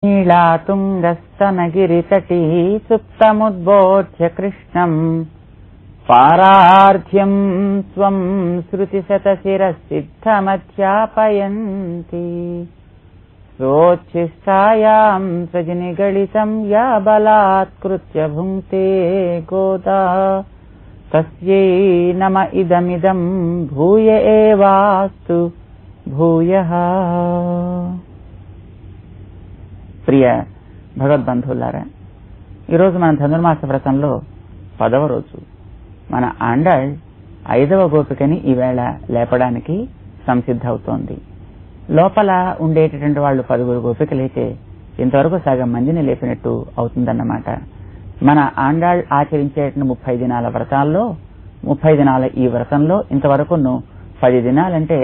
नीलातुङ्गस्तनगिरितटी सुप्तमुद्बोध्य कृष्णम् पारार्थ्यं स्वं श्रुतिशतशिरसिद्धमध्यापयन्ति सोच्छिष्टायां सजनिगलितं या बलात्कृत्य भुङ्क्ते गोदा तस्यै नम इदमिदं भूय एवास्तु भूयः। ప్రియ భగవద్బంధువులారా, ఈరోజు మన ధనుర్మాస వ్రతంలో 10వ రోజు. మన ఆండాళ్ 5వ గోపికని ఈవేళ లేపడానికి సంసిద్ధవుతోంది. లోపల ఉండేటటువంటి వాళ్ళు 10 గోపికలైతే ఇంతవరకు సగం మందిని లేపినట్టు అవుతుందన్నమాట. మన ఆండాళ్ ఆచరించే 30 దినాల వ్రతాల్లో 30 దినాల ఈ వ్రతంలో ఇంతవరకు 10 దినాలంటే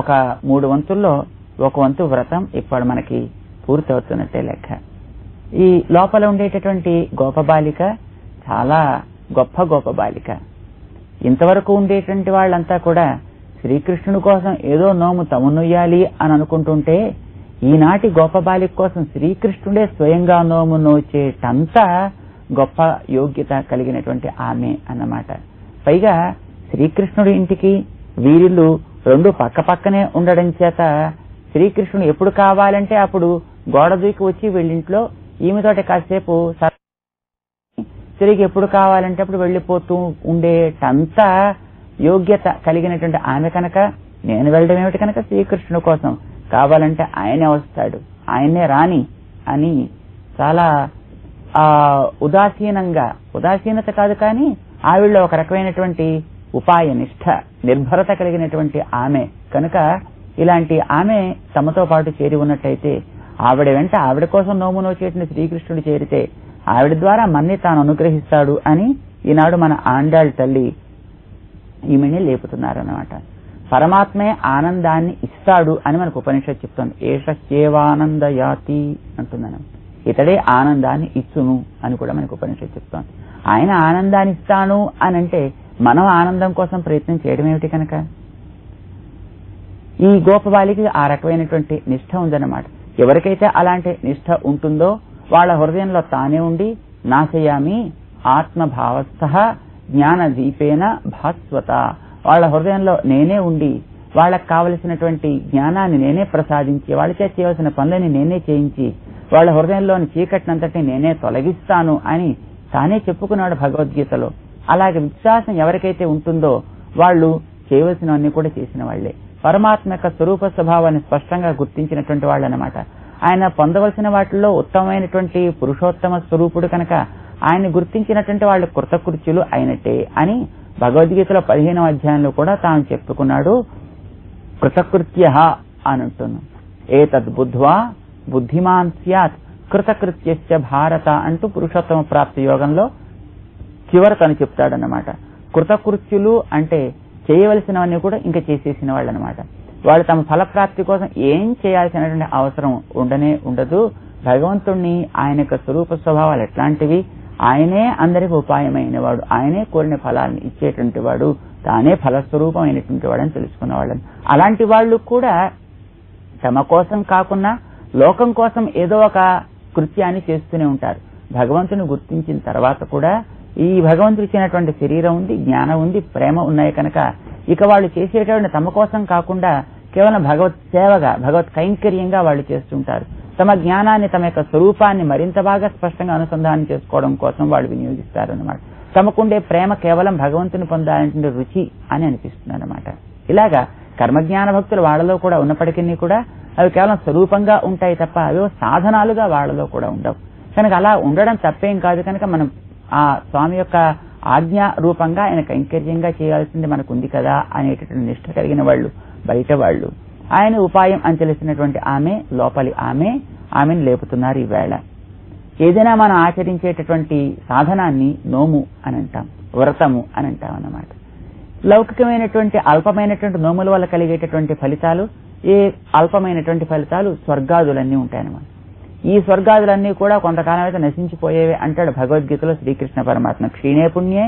ఒక 3 వంతుల్లో 1 వంతు వ్రతం ఇప్పుడు మనకి పూర్తి అవుతున్నట్టే లెక్క. ఈ లోపల ఉండేటటువంటి గోపబాలిక చాలా గొప్ప గోపబాలిక. ఇంతవరకు ఉండేటువంటి వాళ్ళంతా కూడా శ్రీకృష్ణుడి కోసం ఏదో నోము తమునుయ్యాలి అని అనుకుంటుంటే, ఈనాటి గోపబాలిక కోసం శ్రీకృష్ణుడే స్వయంగా నోము నోచేటంత గొప్ప యోగ్యత కలిగినటువంటి ఆమె అన్నమాట. పైగా శ్రీకృష్ణుడి ఇంటికి వీరిల్లు 2 పక్క పక్కనే ఉండడం చేత శ్రీకృష్ణుడు ఎప్పుడు కావాలంటే అప్పుడు గోడ దూకి వచ్చి వీళ్ళింట్లో ఈమెతోటి కాసేపు తిరిగి ఎప్పుడు కావాలంటే అప్పుడు వెళ్లిపోతూ ఉండేటంత యోగ్యత కలిగినటువంటి ఆమె కనుక నేను వెళ్ళడం ఏమిటి కనుక శ్రీకృష్ణుడి కోసం కావాలంటే ఆయనే వస్తాడు, ఆయనే రాని అని చాలా ఉదాసీనత కాదు కానీ ఆవిడలో ఒక రకమైనటువంటి ఉపాయ నిష్ఠ నిర్భరత కలిగినటువంటి ఆమె కనుక ఇలాంటి ఆమె తమతో పాటు చేరి ఉన్నట్టయితే ఆవిడ వెంట ఆవిడ కోసం నోము నోచేసిన శ్రీకృష్ణుడు చేరితే ఆవిడ ద్వారా మన్ని తాను అనుగ్రహిస్తాడు అని ఈనాడు మన ఆండాళ్ తల్లి ఈమెని లేపుతున్నారన్నమాట. పరమాత్మే ఆనందాన్ని ఇస్తాడు అని మనకు ఉపనిషత్తు చెప్తుంది. ఏషేవానంద యాతి అంటున్నాను, ఇతడే ఆనందాన్ని ఇచ్చును అని కూడా మనకు ఉపనిషత్తు చెప్తోంది. ఆయన ఆనందాన్ని ఇస్తాను అని అంటే మనం ఆనందం కోసం ప్రయత్నం చేయడం ఏమిటి కనుక ఈ గోపబాలికి ఆ రకమైనటువంటి నిష్ఠ ఉందన్నమాట. ఎవరికైతే అలాంటి నిష్ఠ ఉంటుందో వాళ్ళ హృదయంలో తానే ఉండి నాశయామి ఆత్మభావస్థ జ్ఞాన దీపేన భాస్వత, వాళ్ళ హృదయంలో నేనే ఉండి వాళ్ళకు కావలసినటువంటి జ్ఞానాన్ని నేనే ప్రసాదించి వాళ్ళ చేత చేయవలసిన పనులని నేనే చేయించి వాళ్ళ హృదయంలోని చీకటినంతటిని నేనే తొలగిస్తాను అని తానే చెప్పుకున్నాడు భగవద్గీతలో. అలాగే విశ్వాసం ఎవరికైతే ఉంటుందో వాళ్ళు చేయవలసినవన్నీ కూడా చేసిన వాళ్లే. పరమాత్మ యొక్క స్వరూప స్వభావాన్ని స్పష్టంగా గుర్తించినటువంటి వాళ్ళు అన్నమాట. ఆయన పొందవలసిన వాటిల్లో ఉత్తమమైనటువంటి పురుషోత్తమ స్వరూపుడు కనుక ఆయన్ని గుర్తించినటువంటి వాళ్ళు కృతకృత్యులు అయినట్టే అని భగవద్గీతలో 15వ అధ్యాయంలో కూడా తాను చెప్పుకున్నాడు. కృతకృత్య అని అంటున్నాం. ఏతద్ బుద్ధ్వా బుద్ధిమాన్ స్యాత్ కృతకృత్యస్య భారత అంటూ పురుషోత్తమ ప్రాప్తి యోగంలో చివర తను చెప్తాడన్నమాట. కృతకృత్యులు అంటే చేయవలసినవన్నీ కూడా ఇంకా చేసేసిన వాళ్ళు అనమాట. వాళ్ళు తమ ఫలప్రాప్తి కోసం ఏం చేయాల్సినటువంటి అవసరం ఉండదు. భగవంతుణ్ణి ఆయన యొక్క స్వరూప స్వభావాలు ఎట్లాంటివి, ఆయనే అందరికి ఉపాయమైన వాడు, ఆయనే కోరిన ఫలాన్ని ఇచ్చేటువంటి వాడు, తానే ఫలస్వరూపమైనటువంటి వాడు అని తెలుసుకున్న వాళ్ళని. అలాంటి వాళ్ళు కూడా తమ కోసం కాకుండా లోకం కోసం ఏదో ఒక కృత్యాన్ని చేస్తూనే ఉంటారు. భగవంతుని గుర్తించిన తర్వాత కూడా ఈ భగవంతుడు ఇచ్చినటువంటి శరీరం ఉంది, జ్ఞానం ఉంది, ప్రేమ ఉన్నాయి కనుక ఇక వాళ్ళు చేసేటువంటి తమ కోసం కాకుండా కేవలం భగవత్ సేవగా భగవత్ కైంకర్యంగా వాళ్ళు చేస్తుంటారు. తమ జ్ఞానాన్ని తమ యొక్క స్వరూపాన్ని మరింత బాగా స్పష్టంగా అనుసంధానం చేసుకోవడం కోసం వాళ్ళు వినియోగిస్తారు అన్నమాట. తమకుండే ప్రేమ కేవలం భగవంతుని పొందాలంటే రుచి అని అనిపిస్తుంది అన్నమాట. ఇలాగా కర్మజ్ఞాన భక్తులు వాళ్ళలో కూడా ఉన్నప్పటికీ కూడా అవి కేవలం స్వరూపంగా ఉంటాయి తప్ప అవి సాధనాలుగా వాళ్ళలో కూడా ఉండవు. కనుక అలా ఉండడం తప్పేం కాదు. కనుక మనం ఆ స్వామి యొక్క ఆజ్ఞా రూపంగా ఆయన కైంకర్యంగా చేయాల్సింది మనకు ఉంది కదా అనేటటువంటి నిష్ఠ కలిగిన వాళ్ళు బయట వాళ్ళు. ఆయన ఉపాయం అని తెలిసినటువంటి ఆమె లోపలి ఆమెను లేపుతున్నారు ఈవేళ. ఏదైనా మనం ఆచరించేటటువంటి సాధనాన్ని నోము అని అంటాం, వ్రతము అని అంటాం అన్నమాట. లౌకికమైనటువంటి అల్పమైనటువంటి నోముల వల్ల కలిగేటటువంటి ఫలితాలు అల్పమైనటువంటి ఫలితాలు స్వర్గాదులన్నీ ఉంటాయన్నమాట. ఈ స్వర్గాదులన్నీ కూడా కొంతకాలం అయితే నశించిపోయేవి అంటాడు భగవద్గీతలో శ్రీకృష్ణ పరమాత్మ. క్షీణే పుణ్యే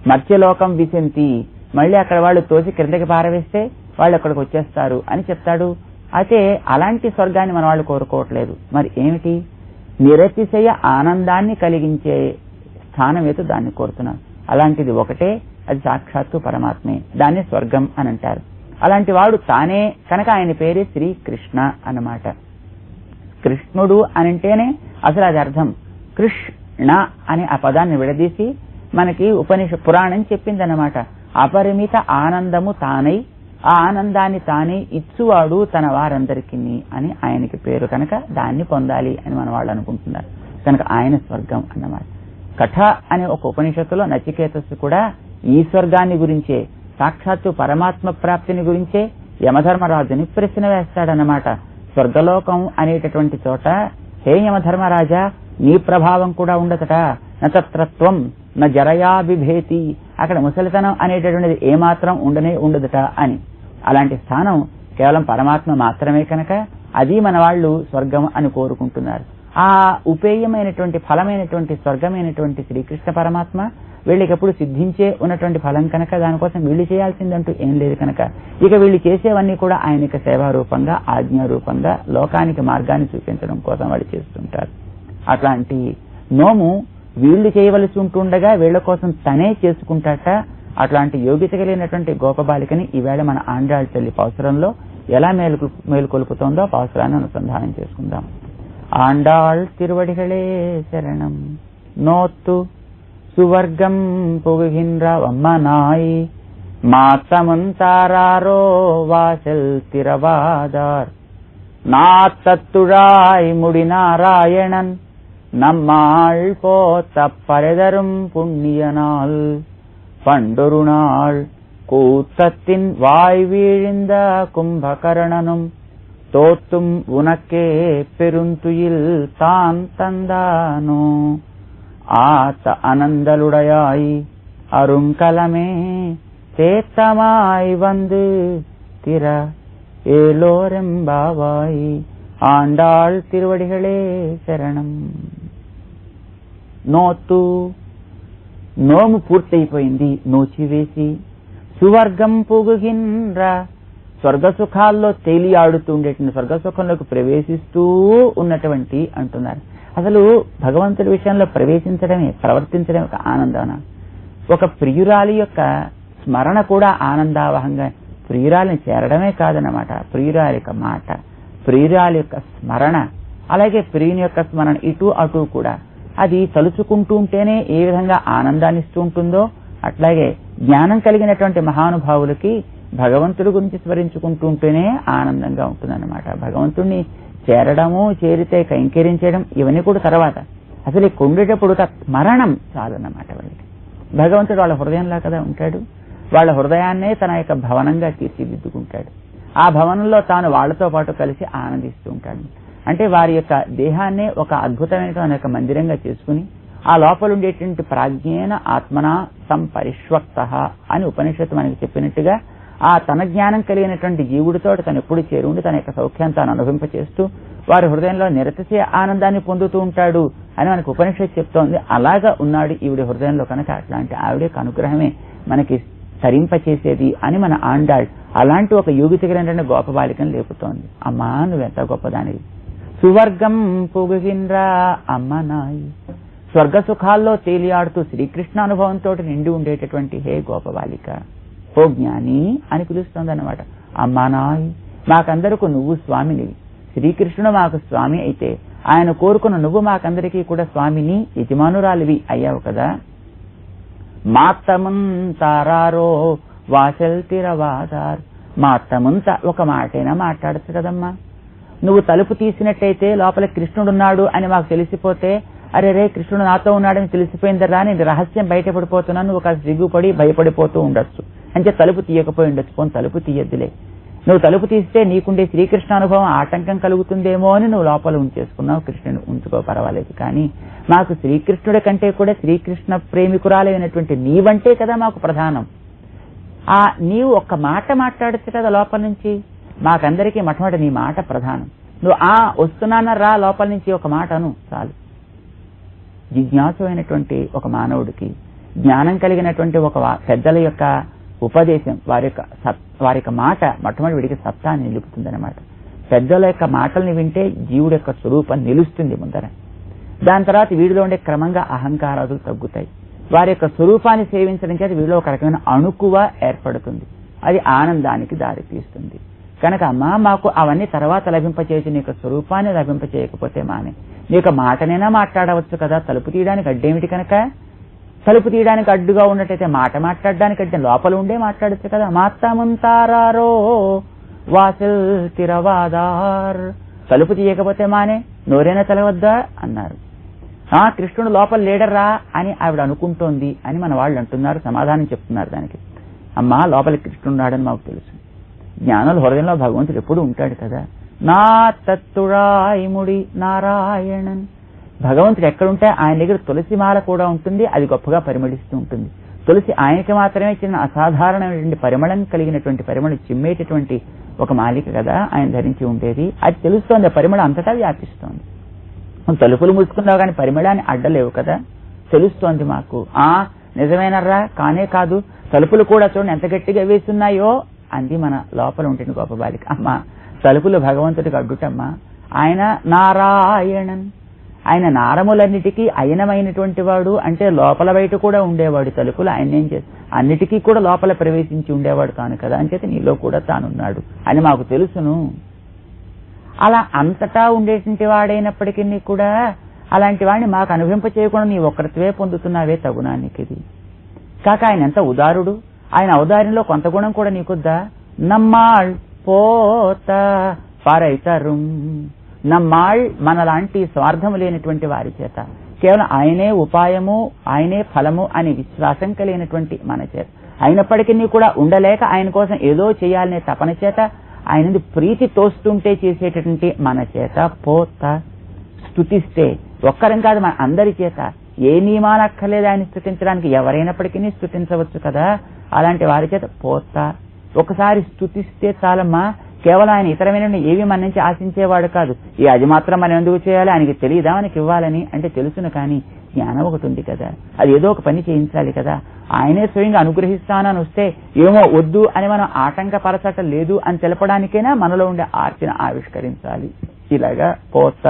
మర్త్యలోకం విశంతి, మళ్ళీ అక్కడ వాళ్ళు తోసి క్రిందకి పారవేస్తే వాళ్ళు అక్కడికి వచ్చేస్తారు అని చెప్తాడు. అయితే అలాంటి స్వర్గాన్ని మన వాళ్ళు కోరుకోవట్లేదు. మరి ఏమిటి నిరతిశయ ఆనందాన్ని కలిగించే స్థానం ఏదో దాన్ని కోరుతున్నాను. అలాంటిది ఒకటే, అది సాక్షాత్తు పరమాత్మే. దాన్ని స్వర్గం అని అంటారు. అలాంటి వాడు తానే కనుక ఆయన పేరే శ్రీకృష్ణ అన్నమాట. కృష్ణుడు అనంటేనే అసలు అది అర్థం. కృష్ణ అనే ఆ పదాన్ని విడదీసి మనకి పురాణం చెప్పిందన్నమాట. అపరిమిత ఆనందము తానై ఆ ఆనందాన్ని తానే ఇచ్చువాడు తన వారందరికీ అని ఆయనకి పేరు కనుక దాన్ని పొందాలి అని మన వాళ్ళు అనుకుంటున్నారు. కనుక ఆయన స్వర్గం అన్నమాట. కఠ అనే ఒక ఉపనిషత్తులో నచికేతస్సు కూడా ఈ స్వర్గాన్ని గురించే, సాక్షాత్తు పరమాత్మ ప్రాప్తిని గురించే యమధర్మరాజుని ప్రశ్న వేస్తాడన్నమాట. స్వర్గలోకం అనేటటువంటి చోట, హే యమధర్మరాజా, నీ ప్రభావం కూడా ఉండదట. నతత్రత్వం న జరయా బిభేతి, అక్కడ ముసలితనం అనేటటువంటిది ఏమాత్రం ఉండదట అని. అలాంటి స్థానం కేవలం పరమాత్మ మాత్రమే కనుక అది మన వాళ్ళు స్వర్గం అని కోరుకుంటున్నారు. ఆ ఉపేయమైనటువంటి ఫలమైనటువంటి స్వర్గమైనటువంటి శ్రీకృష్ణ పరమాత్మ వీళ్ళకి ఎప్పుడు సిద్ధించే ఉన్నటువంటి ఫలం కనుక దానికోసం వీళ్ళు చేయాల్సిందంటూ ఏం లేదు కనుక ఇక వీళ్ళు చేసేవన్నీ కూడా ఆయనకి సేవారూపంగా, ఆజ్ఞారూపంగా లోకానికి మార్గాన్ని చూపించడం కోసం వాళ్ళు చేస్తుంటారు. అట్లాంటి నోము వీళ్ళు చేయవలసి ఉంటుండగా వీళ్ల కోసం తనే చేసుకుంటాట. అట్లాంటి యోగ్యత కలిగినటువంటి గోపబాలికని ఈవేళ మన ఆండాళ్ తల్లి పాసురంలో ఎలా మేలుకొల్పుతోందో పాసురాన్ని అనుసంధానం చేసుకుందాం. ఆండాళ్ తిరువడిகளே శరణం. నోత్తు సువర్గం పుగుహిన్ర వమ్మనాయి மாத்தமுந்தாரோ வாசல் திறவாதார் நாத்தத்துழாய் முடிநாராயணன் நம்மாள் போத்த பரதரும் புண்ணியனால் பண்டொரு நாள் கூத்தத்தின் வாய் வீழ்ந்த கும்பகர்ணனும் தோத்தும் உனக்கே பெருந்துயில் தான் தந்தானோ ஆத்த அனந்தலுடையாய் அருங்கலமே சேத்தமாய் வந்து திற ஏலோரெம்பாவாய். ఆండాళ్ తిరువడిகளே శరణం. నోతు నోము పూర్తయిపోయింది, నోచివేసి. సువర్గం పుగుహిన్ర స్వర్గ సుఖాల్లో తేలియాడుతూ ఉండేటువంటి స్వర్గసుఖంలోకి ప్రవేశిస్తూ ఉన్నటువంటి అంటున్నారు. అసలు భగవంతుడి విషయంలో ప్రవేశించడమే, ప్రవర్తించడమే ఒక ఆనందం. ఒక ప్రియురాలి యొక్క స్మరణ కూడా ఆనందావహంగా, ప్రియురాలిని చేరడమే కాదన్నమాట. ప్రియురాలి యొక్క మాట, ప్రియురాలి యొక్క స్మరణ, అలాగే ప్రియుని యొక్క స్మరణ, ఇటు అటు కూడా అది తలుచుకుంటూ ఉంటేనే ఏ విధంగా ఆనందాన్ని ఇస్తూ ఉంటుందో అట్లాగే జ్ఞానం కలిగినటువంటి మహానుభావులకి భగవంతుడి గురించి స్మరించుకుంటూ ఉంటేనే ఆనందంగా ఉంటుందన్నమాట. భగవంతుడిని చేరడము, చేరితే కైంకర్యం చేయడం ఇవన్నీ కూడా తర్వాత. అసలు కొండేటప్పుడు స్మరణం చాలన్నమాట వాళ్ళకి. భగవంతుడు వాళ్ళ హృదయంలా కదా ఉంటాడు. వాళ్ళ హృదయాన్నే తన యొక్క భవనంగా తీర్చిదిద్దుకుంటాడు. ఆ భవనంలో తాను వాళ్లతో పాటు కలిసి ఆనందిస్తూ ఉంటాడు. అంటే వారి యొక్క దేహాన్నే ఒక అద్భుతమైనటువంటి ఒక మందిరంగా చేసుకుని ఆ లోపల ఉండేటువంటి ప్రాజ్ఞేన ఆత్మన సంపరిష్వక్త అని ఉపనిషత్తు మనకి చెప్పినట్టుగా ఆ తన జ్ఞానం కలిగినటువంటి జీవుడితో తను ఎప్పుడు చేరుండి తన యొక్క సౌఖ్యాన్ని తాను అనుభవింపచేస్తూ వారి హృదయంలో నిరతిశయ ఆనందాన్ని పొందుతూ ఉంటాడు అని మనకు ఉపనిషత్తు చెప్తోంది. అలాగా ఉన్నాడు ఈవిడి హృదయంలో కనుక అట్లాంటి ఆవిడ యొక్క అనుగ్రహమే మనకి తరింపచేసేది అని మన ఆండాళ్ అలాంటి ఒక యోగిత కలిగినటువంటి గోపబాలికను లేపుతోంది. అమ్మా నువ్వెంత గొప్పదానివి. సువర్గం పుగుహిన్ర అమ్మనాయి, స్వర్గ సుఖాల్లో తేలియాడుతూ శ్రీకృష్ణ అనుభవంతో నిండి ఉండేటటువంటి హే గోపబాలిక, ఓ జ్ఞాని అని పిలుస్తోందన్నమాట. అమ్మనాయి, మాకందరకు నువ్వు స్వామినివి. శ్రీకృష్ణుడు మాకు స్వామి అయితే ఆయన కోరుకున్న నువ్వు మాకందరికీ కూడా స్వామిని, యజమానురాలివి అయ్యావు కదా. మాత్తముంతారో వాసల్ తిరవాదార్, మాత్తముంత ఒక మాటైనా మాట్లాడచ్చు కదమ్మా. నువ్వు తలుపు తీసినట్టయితే లోపల కృష్ణుడున్నాడు అని మాకు తెలిసిపోతే, అరే రే కృష్ణుడు నాతో ఉన్నాడని తెలిసిపోయిందరా, నేను రహస్యం బయటపడిపోతున్నాను, నువ్వు కాస్త సిగ్గుపడి భయపడిపోతూ ఉండొచ్చు. అంటే తలుపు తీయకపోయి ఉండొచ్చు. పోనీ తలుపు తీయద్దులే. నువ్వు తలుపు తీస్తే నీకుండే శ్రీకృష్ణ అనుభవం ఆటంకం కలుగుతుందేమో అని నువ్వు లోపల ఉంచేసుకున్నావు. కృష్ణుడు ఉంచుకో, పర్వాలేదు. కానీ మాకు శ్రీకృష్ణుడి కంటే కూడా శ్రీకృష్ణ ప్రేమికురాలైనటువంటి నీవంటే కదా మాకు ప్రధానం. ఆ నీవు ఒక్క మాట మాట్లాడచ్చు కదా లోపల నుంచి. మాకందరికీ మొట్టమొదటి నీ మాట ప్రధానం. నువ్వు వస్తున్నానరా లోపల నుంచి ఒక మాట అను చాలు. జిజ్ఞాసు అయినటువంటి ఒక మానవుడికి జ్ఞానం కలిగినటువంటి ఒక పెద్దల యొక్క ఉపదేశం, వారి యొక్క మాట మొట్టమొదటి వీడికి సత్తాన్ని నిలుపుతుంది అనమాట. పెద్దల యొక్క మాటల్ని వింటే జీవుడి యొక్క స్వరూపం నిలుస్తుంది ముందర. దాని తర్వాత వీడిలో ఉండే క్రమంగా అహంకారాలు తగ్గుతాయి. వారి యొక్క స్వరూపాన్ని సేవించడం చేత వీడిలో ఒక రకమైన అణుకువ ఏర్పడుతుంది. అది ఆనందానికి దారితీస్తుంది. కనుక అమ్మా, మాకు అవన్నీ తర్వాత లభింపచేసి నీ యొక్క స్వరూపాన్ని లభింపచేయకపోతే మానే. నీ యొక్క మాటనైనా మాట్లాడవచ్చు కదా, తలుపు తీయడానికి అడ్డేమిటి కనుక? తలుపు తీయడానికి అడ్డుగా ఉన్నట్టయితే మాట మాట్లాడడానికి అడ్డే లోపల ఉండే మాట్లాడచ్చు కదా. మాతాముంతారో వాసిల్ తిరవాదార్, తలుపు తీయకపోతే మానే, నోరైనా తెలవద్దా అన్నారు. కృష్ణుడు లోపల లేడర్రా అని ఆవిడ అనుకుంటోంది అని మన వాళ్ళు అంటున్నారు, సమాధానం చెప్తున్నారు దానికి. అమ్మా, లోపల కృష్ణుడు ఉన్నాడని మాకు తెలుసు. జ్ఞానుల హృదయంలో భగవంతుడు ఎప్పుడు ఉంటాడు కదా. నా తత్తుడాయిముడి నారాయణన్, భగవంతుడు ఎక్కడుంటే ఆయన దగ్గర తులసి మాల కూడా ఉంటుంది, అది గొప్పగా పరిమళిస్తూ ఉంటుంది. తులసి ఆయనకి మాత్రమే చిన్న అసాధారణమైనటువంటి పరిమళం కలిగినటువంటి పరిమళం చిమ్మేటటువంటి ఒక మాలిక కదా ఆయన ధరించి ఉండేది. అది తెలుస్తోంది, పరిమళం అంతటా వ్యాపిస్తోంది. తలుపులు మూసుకున్నావు కానీ పరిమళాన్ని అడ్డలేవు కదా, తెలుస్తోంది మాకు. నిజమేనర్రా, కానే కాదు, తలుపులు కూడా చూడండి ఎంత గట్టిగా వేస్తున్నాయో అంది మన లోపల ఉంటుంది గొప్ప బాలిక. అమ్మా, తలుపులు భగవంతుడికి అడ్డుటమ్మా. ఆయన నారాయణన్, ఆయన నారములన్నిటికీ అయనమైనటువంటి వాడు, అంటే లోపల బయట కూడా ఉండేవాడు. తలుపులు ఆయన ఏం చేసి అన్నిటికీ కూడా లోపల ప్రవేశించి ఉండేవాడు తాను కదా, అంచేత నీలో కూడా తానున్నాడు అని మాకు తెలుసును. అలా అంతటా ఉండేటువంటి వాడైనప్పటికీ కూడా అలాంటి వాడిని మాకు అనుభవింప చేయకుండా నీ ఒక్కరివే పొందుతున్నావే తగునానికి. ఇది కాక ఆయన ఎంత ఉదారుడు, ఆయన ఔదార్యంలో కొంత గుణం కూడా నీకొద్దా? నమ్మాళ్ పోత పరైతరుం, నమ్మాళ్ మనలాంటి స్వార్థము లేనటువంటి వారి చేత కేవలం ఆయనే ఉపాయము ఆయనే ఫలము అని విశ్వాసం కలిగినటువంటి మన చేత అయినప్పటికీ కూడా ఉండలేక ఆయన కోసం ఏదో చేయాలనే తపన చేత ఆయన ప్రీతి తోస్తుంటే చేసేటటువంటి మన చేత పోత స్తుతిస్తే ఒక్కరం కాదు మన అందరి చేత ఏ నియమాలు అక్కర్లేదు ఆయన స్తుతించడానికి, ఎవరైనప్పటికీ స్తుతించవచ్చు కదా. అలాంటి వారి చేత పోత ఒకసారి స్తుతిస్తే చాలమ్మా. కేవలం ఆయన ఇతరమైన ఏవి మన నుంచి ఆశించేవాడు కాదు. అది మాత్రం మనం ఎందుకు చేయాలి, ఆయనకి తెలియదా మనకి ఇవ్వాలని? అంటే తెలుసును, కానీ జ్ఞానం ఒకటి ఉంది కదా, అది ఏదో ఒక పని చేయించాలి కదా. ఆయనే స్వయంగా అనుగ్రహిస్తానని వస్తే ఏమో వద్దు అని మనం ఆటంకపరచటం లేదు అని తెలపడానికైనా మనలో ఉండే ఆర్తిని ఆవిష్కరించాలి. ఇలాగా పోత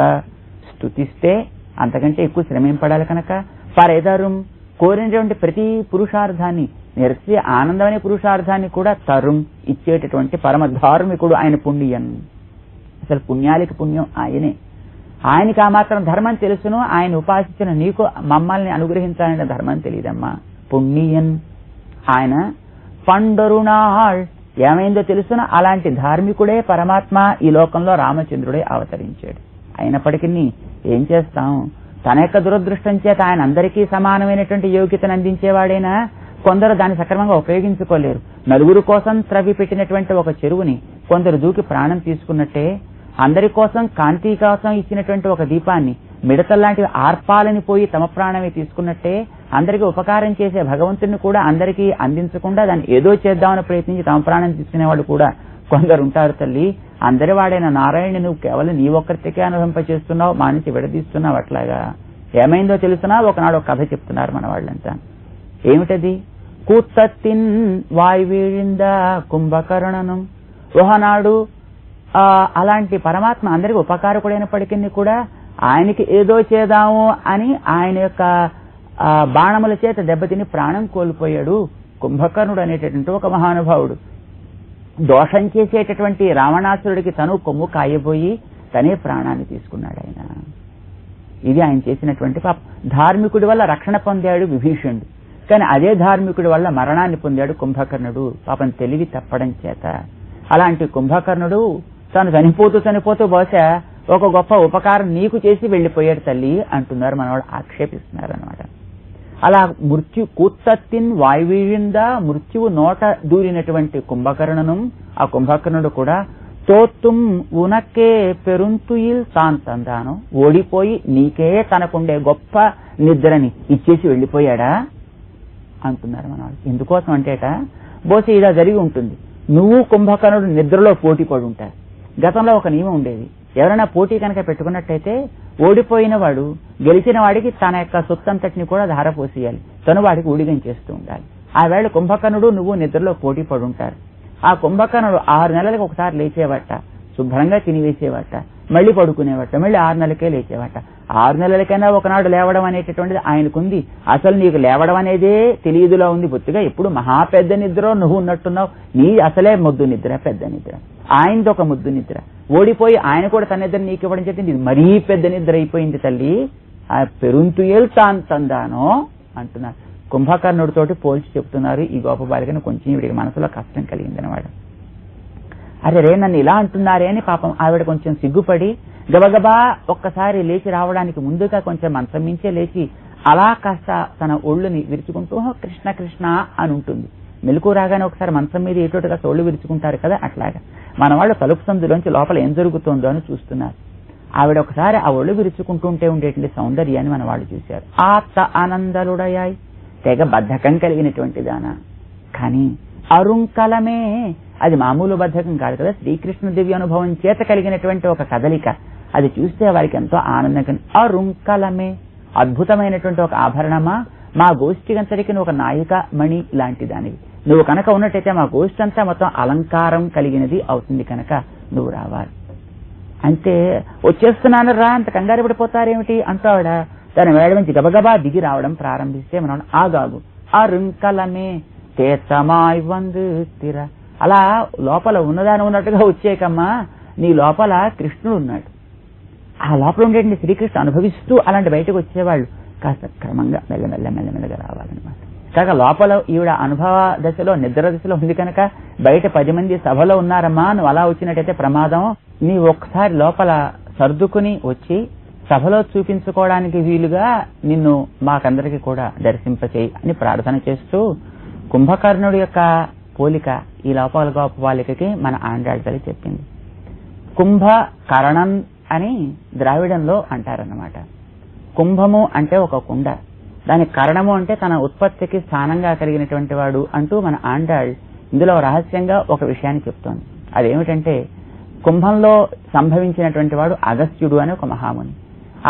స్తుతిస్తే అంతకంటే ఎక్కువ శ్రమింపడాలి కనుక పరేదరుం కోరినటువంటి ప్రతి పురుషార్థాన్ని నిరసి ఆనందం అనే పురుషార్థాన్ని కూడా తరుం ఇచ్చేటటువంటి పరమ ధార్మికుడు ఆయన. పుణ్యన్, అసలు పుణ్యాలకి పుణ్యం ఆయనే. ఆయనకి ఆ మాత్రం ధర్మం తెలుసును, ఆయన ఉపాసించిన నీకు మమ్మల్ని అనుగ్రహించాలనే ధర్మం తెలియదమ్మా. పుణ్యన్ ఆయన పండరునాళ్ ఏమైందో తెలుసును, అలాంటి ధార్మికుడే పరమాత్మ ఈ లోకంలో రామచంద్రుడే అవతరించాడు. అయినప్పటికీ ఏం చేస్తాం, తన యొక్క దురదృష్టం చేత ఆయన అందరికీ సమానమైనటువంటి యోగ్యతను అందించేవాడైనా కొందరు దాన్ని సక్రమంగా ఉపయోగించుకోలేరు. నలుగురు కోసం త్రవ్వి పెట్టినటువంటి ఒక చెరువుని కొందరు దూకి ప్రాణం తీసుకున్నట్టే, అందరి కోసం కాంతి కోసం ఇచ్చినటువంటి ఒక దీపాన్ని మిడతల్లాంటివి ఆర్పాలని పోయి తమ ప్రాణమే తీసుకున్నట్టే, అందరికీ ఉపకారం చేసే భగవంతుని కూడా అందరికీ అందించకుండా దాన్ని ఏదో చేద్దామని ప్రయత్నించి తమ ప్రాణం తీసుకునేవాడు కూడా కొందరు ఉంటారు తల్లి. అందరి వాడైన నారాయణ నువ్వు కేవలం నీ ఒక్కరికే అనుభవింపచేస్తున్నావు, మా నుంచి విడదీస్తున్నావు. అట్లాగా ఏమైందో తెలుసునా, ఒకనాడు ఒక కథ చెప్తున్నారు మన వాళ్ళంతా. ఏమిటది? కూత్తత్తిన్ వాయువీడింద కుంభకర్ణనం. ఒకనాడు అలాంటి పరమాత్మ అందరికి ఉపకారకుడైనప్పటికీ కూడా ఆయనకి ఏదో చేద్దాము అని ఆయన యొక్క బాణముల చేత దెబ్బతిని ప్రాణం కోల్పోయాడు కుంభకర్ణుడు అనేటటువంటి ఒక మహానుభావుడు. దోషం చేసేటటువంటి రావణాసురుడికి తను కొమ్ము కాయబోయి తనే ప్రాణాన్ని తీసుకున్నాడు ఆయన. ఇది ఆయన చేసినటువంటి పాప. ధార్మికుడి వల్ల రక్షణ పొందాడు విభీషణుడు, కానీ అదే ధార్మికుడి వల్ల మరణాన్ని పొందాడు కుంభకర్ణుడు, పాపం తెలివి తప్పడం చేత. అలాంటి కుంభకర్ణుడు తను చనిపోతూ బహుశా ఒక గొప్ప ఉపకారం నీకు చేసి వెళ్లిపోయాడు తల్లి అంటున్నారు మన వాళ్ళు, ఆక్షేపిస్తున్నారు అనమాట. అలా కూత్తత్తిన్ వాయువీడిందా, మృత్యువు నోట దూరినటువంటి కుంభకర్ణను, ఆ కుంభకర్ణుడు కూడా తోత్తుం ఉనకే పెరుంతుయిల్ తాంతందాను, ఓడిపోయి నీకే తనకుండే గొప్ప నిద్రని ఇచ్చేసి వెళ్లిపోయాడా అంటున్నారు మన వాళ్ళు. ఎందుకోసం అంటేట బహుశా ఇలా జరిగి ఉంటుంది. నువ్వు కుంభకర్ణుడు నిద్రలో పోటీ పడి ఉంటారు. గతంలో ఒక నియమం ఉండేది, ఎవరైనా పోటీ కనుక పెట్టుకున్నట్టయితే ఓడిపోయిన వాడు గెలిచిన వాడికి తన యొక్క సొత్తంతటిని కూడా ధారపోసేయాలి, తను వాడికి ఊడిగం చేస్తూ ఉండాలి. ఆ వేళ కుంభకర్ణుడు నువ్వు నిద్రలో పోటీ పడి ఉంటారు. ఆ కుంభకర్ణుడు 6 నెలలకు ఒకసారి లేచేవట, శుభ్రంగా తినివేసేవట, మళ్ళీ పడుకునేవట, మళ్ళీ 6 నెలలకే లేచేవట. 6 నెలలకైనా ఒకనాడు లేవడం అనేటటువంటిది ఆయనకుంది. అసలు నీకు లేవడం అనేదే తెలియదులో ఉంది బొత్తిగా. ఎప్పుడు మహా పెద్ద నిద్ర నువ్వు ఉన్నట్టున్నావు. నీ అసలే ముద్దు నిద్ర, పెద్ద నిద్ర. ఆయనది ఒక ముద్దు నిద్ర. ఓడిపోయి ఆయన కూడా తన నిద్ర నీకు ఇవ్వడం చేతి ఇది మరీ పెద్ద నిద్ర అయిపోయింది తల్లి. ఆ పెరుంతుయేల్ తాంతందానో అంటున్నారు. కుంభకర్ణుడితోటి పోల్చి చెప్తున్నారు ఈ గోప బాలికను. కొంచెం వీడికి మనసులో కష్టం కలిగిందనమాట. అరే రే నన్ను ఇలా అంటున్నారే అని పాపం ఆవిడ కొంచెం సిగ్గుపడి గబగబా ఒక్కసారి లేచి రావడానికి ముందుగా కొంచెం మంచం మించే లేచి అలా కాస్త తన ఒళ్ళుని విరుచుకుంటూ కృష్ణ కృష్ణ అని ఉంటుంది. మెలకు రాగానే ఒకసారి మంచం మీద ఏటోటుగా ఒళ్ళు విరుచుకుంటారు కదా, అట్లాగా మన వాళ్ళు తలుపు సందులోంచి లోపల ఏం జరుగుతుందో అని చూస్తున్నారు. ఆవిడ ఒకసారి ఆ ఒళ్ళు విరుచుకుంటుంటే ఉండేటువంటి సౌందర్యాన్ని మన వాళ్ళు చూశారు. ఆత్త ఆనందలుడయాయి, తెగ బద్ధకం కలిగినటువంటి దానా. కానీ అరుంకలమే, అది మామూలు బద్ధకం కాదు కదా, శ్రీకృష్ణ దివ్య అనుభవం చేత కలిగినటువంటి ఒక కదలిక. అది చూస్తే వారికి ఎంతో ఆనందం. అరుంకలమే, అద్భుతమైనటువంటి ఒక ఆభరణమా, మా గోష్ఠికంతటికి నువ్వు ఒక నాయిక మణి లాంటి దానివి. నువ్వు కనుక ఉన్నట్టయితే మా గోష్ఠి అంతా మొత్తం అలంకారం కలిగినది అవుతుంది కనుక నువ్వు రావాలి. అంటే వచ్చేస్తున్నాను రా, అంత కంగారు పడిపోతారేమిటి అంటూ ఆవిడ తన వేడ నుంచి గబగబా దిగి రావడం ప్రారంభిస్తే మనం ఆగాగు అరుంకలమే తేతమాయ్ వందు స్థిర. అలా లోపల ఉన్నదాని ఉన్నట్టుగా వచ్చేకమ్మా, నీ లోపల కృష్ణుడు ఉన్నాడు. ఆ లోపల ఉండేటువంటి శ్రీకృష్ణ అనుభవిస్తూ అలాంటి బయటకు వచ్చేవాళ్ళు కాస్త క్రమంగా మెల్లమెల్లగా రావాలన్నమాట. కాక లోపల ఈవిడ అనుభవ దశలో నిద్ర దశలో ఉంది కనుక బయట 10 మంది సభలో ఉన్నారమ్మా, నువ్వు అలా వచ్చినట్టయితే ప్రమాదం. నీ ఒక్కసారి లోపల సర్దుకుని వచ్చి సభలో చూపించుకోవడానికి వీలుగా నిన్ను మాకందరికీ కూడా దర్శింపచేయి అని ప్రార్థన చేస్తూ కుంభకర్ణుడి యొక్క పోలిక ఈ లోపల గోప బాలికకి మన ఆండాళ్ళ తల్లి చెప్పింది. కుంభకరణం అని ద్రావిడంలో అంటారన్నమాట. కుంభము అంటే ఒక కుండ, దాని కరణము అంటే తన ఉత్పత్తికి స్థానంగా కలిగినటువంటి వాడు అంటూ మన ఆండాళ్ ఇందులో రహస్యంగా ఒక విషయాన్ని చెప్తోంది. అదేమిటంటే కుంభంలో సంభవించినటువంటి వాడు అగస్త్యుడు అని ఒక మహాముని.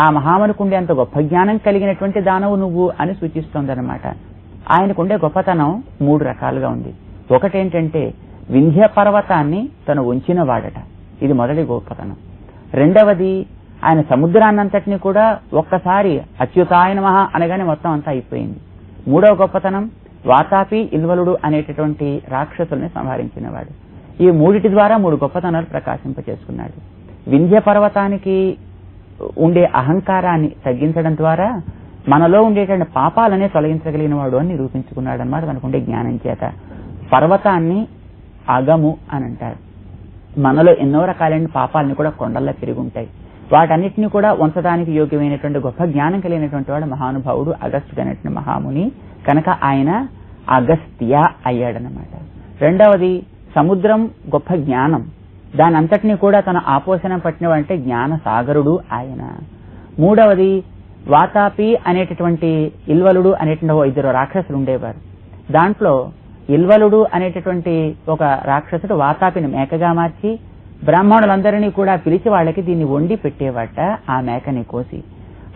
ఆ మహామునికి ఉండే అంత గొప్ప జ్ఞానం కలిగినటువంటి దానవు నువ్వు అని సూచిస్తోందన్నమాట. ఆయనకుండే గొప్పతనం 3 రకాలుగా ఉంది. ఒకటేంటంటే వింధ్య పర్వతాన్ని తను ఉంచిన వాడట, ఇది మొదటి గొప్పతనం. రెండవది ఆయన సముద్రాన్నంతటినీ కూడా ఒక్కసారి అచ్యుతాయ నమః అనగానే మొత్తం అంతా అయిపోయింది. మూడవ గొప్పతనం వాతాపి ఇల్వలుడు అనేటటువంటి రాక్షసుల్ని సంహరించినవాడు. ఈ మూడిటి ద్వారా 3 గొప్పతనాలు ప్రకాశింపచేసుకున్నాడు. వింధ్య పర్వతానికి ఉండే అహంకారాన్ని తగ్గించడం ద్వారా మనలో ఉండేటువంటి పాపాలనే తొలగించగలిగిన వాడు అని నిరూపించుకున్నాడు అన్నమాట. మనకుండే జ్ఞానం చేత పర్వతాన్ని అగము అని అంటారు. మనలో ఎన్నో రకాలైన పాపాలని కూడా కొండల్లో పెరిగి ఉంటాయి. వాటన్నిటిని కూడా ఉంచడానికి యోగ్యమైనటువంటి గొప్ప జ్ఞానం కలిగినటువంటి వాడు మహానుభావుడు అగస్త్యుడు అనేటువంటి మహాముని కనుక ఆయన అగస్త్య అయ్యాడనమాట. రెండవది సముద్రం గొప్ప జ్ఞానం, దాని అంతటినీ కూడా తన ఆపోషణం పట్టినవంటే జ్ఞాన సాగరుడు ఆయన. మూడవది వాతాపి అనేటటువంటి ఇల్వలుడు అనేటువంటి 2 రాక్షసులు ఉండేవారు. దాంట్లో ఇల్వలుడు అనేటటువంటి ఒక రాక్షసుడు వాతాపిని మేకగా మార్చి బ్రాహ్మణులందరినీ కూడా పిలిచి వాళ్ళకి దీన్ని వండి పెట్టేవాట. ఆ మేకని కోసి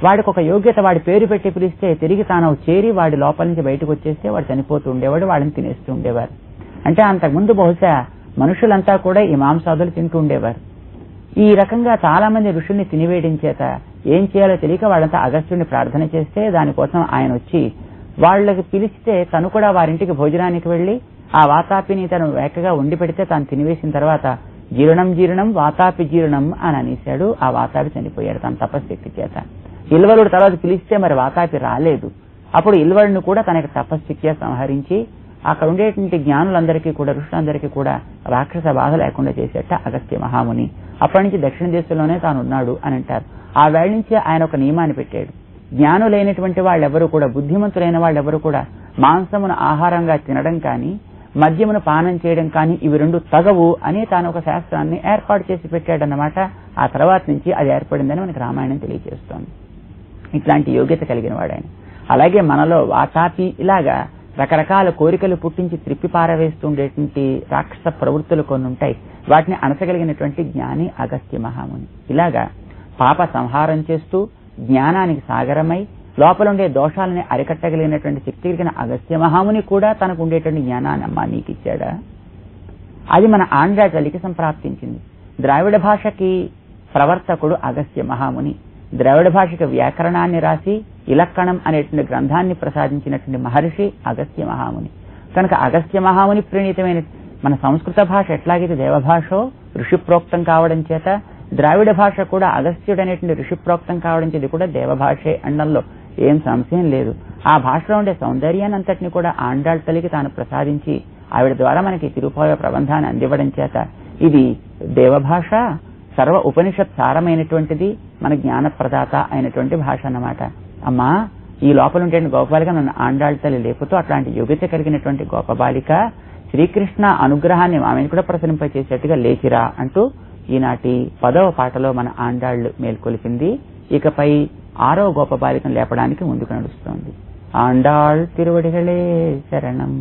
వాడికి ఒక యోగ్యత, వాడి పేరు పెట్టి పిలిస్తే తిరిగి తాను చేరి వాడి లోపల నుంచి బయటకు వచ్చేస్తే వాడు చనిపోతూ ఉండేవాడు, వాళ్ళని తినేస్తూ ఉండేవారు. అంటే అంతకుముందు బహుశా మనుషులంతా కూడా ఈ మాంసాదులు తింటూ ఉండేవారు. ఈ రకంగా చాలా మంది ఋషుల్ని తినివేయడం చేత ఏం చేయాలో తెలియక వాళ్ళంతా అగస్త్యుడిని ప్రార్థన చేస్తే దానికోసం ఆయన వచ్చి వాళ్ళకి పిలిస్తే తను కూడా వారింటికి భోజనానికి వెళ్లి ఆ వాతాపిని తను వేకగా వండి పెడితే తాను తినివేసిన తర్వాత జీర్ణం వాతాపి జీర్ణం అని అనేశాడు. ఆ వాతాపి చనిపోయాడు తన తపశక్తి చేత. ఇల్వలుడు తర్వాత పిలిస్తే మరి వాతాపి రాలేదు. అప్పుడు ఇల్వలుడిని కూడా తనకి తపశక్తిగా సంహరించి అక్కడ ఉండేటువంటి జ్ఞానులందరికీ కూడా ఋషులందరికీ కూడా రాక్షస బాధ లేకుండా చేసేట అగస్త్య మహాముని. అప్పటి నుంచి దక్షిణ దేశంలోనే తాను ఉన్నాడు అని అంటారు. ఆ వేళ నుంచి ఆయన ఒక నియమాన్ని పెట్టాడు. జ్ఞానులైనటువంటి వాళ్ళెవరూ కూడా, బుద్ధిమంతులైన వాళ్ళెవరూ కూడా మాంసమును ఆహారంగా తినడం కానీ మద్యమును పానం చేయడం కానీ ఇవి 2 తగవు అని తాను ఒక శాస్త్రాన్ని ఏర్పాటు చేసి పెట్టాడన్నమాట. ఆ తర్వాత నుంచి అది ఏర్పడిందని మనకి రామాయణం తెలియజేస్తోంది. ఇట్లాంటి యోగ్యత కలిగిన వాడు ఆయన. అలాగే మనలో వాతాపి ఇలాగా రకరకాల కోరికలు పుట్టించి త్రిప్పి పారవేస్తుండేటువంటి రాక్షస ప్రవృత్తులు కొన్ని ఉంటాయి. వాటిని అణచగలిగినటువంటి జ్ఞాని అగస్త్య మహాముని. ఇలాగా పాప సంహారం చేస్తూ జ్ఞానానికి సాగరమై లోపల ఉండే దోషాలని అరికట్టగలిగినటువంటి శక్తి కలిగిన అగస్త్య మహాముని కూడా తనకు ఉండేటువంటి జ్ఞానాన్ని అమ్మా నీకు ఇచ్చాడా? అది మన ఆంధ్ర తల్లికి సంప్రాప్తించింది. ద్రావిడ భాషకి ప్రవర్తకుడు అగస్త్య మహాముని. ద్రవిడ భాషకు వ్యాకరణాన్ని రాసి ఇలక్కణం అనేటువంటి గ్రంథాన్ని ప్రసాదించినటువంటి మహర్షి అగస్త్య మహాముని. కనుక అగస్త్య మహాముని ప్రణీతమైన మన సంస్కృత భాష ఎట్లాగైతే దేవభాషో ఋషిప్రోక్తం కావడం చేత ద్రావిడ భాష కూడా అగస్త్యుడు అనేటువంటి ఋషిప్రోక్తం కావడం చేత కూడా దేవభాషే అండంలో ఏం సంశయం లేదు. ఆ భాషలో ఉండే సౌందర్యాన్ని అంతటిని కూడా ఆండాళ్ తల్లికి తాను ప్రసాదించి ఆవిడ ద్వారా మనకి తిరుపాయ ప్రబంధాన్ని అందివ్వడం చేత ఇది దేవభాష, సర్వ ఉపనిషత్ సారమైనటువంటిది, మన జ్ఞానప్రదాత అయినటువంటి భాష అన్నమాట. అమ్మా, ఈ లోపల ఉంటే గోపబాలిక నన్ను ఆండాళ్ తల్లి లేపుతూ అట్లాంటి యోగ్యత కలిగినటువంటి గోపబాలిక శ్రీకృష్ణ అనుగ్రహాన్ని ఆమెను కూడా ప్రసరింపచేసేట్టుగా లేచిరా అంటూ ఈనాటి 10వ పాటలో మన ఆండాళ్లు మేల్కొలిపింది. ఇకపై 6వ గోపబాలికను లేపడానికి ముందుకు నడుస్తోంది. ఆండాళ్ తిరువడిగళే శరణం.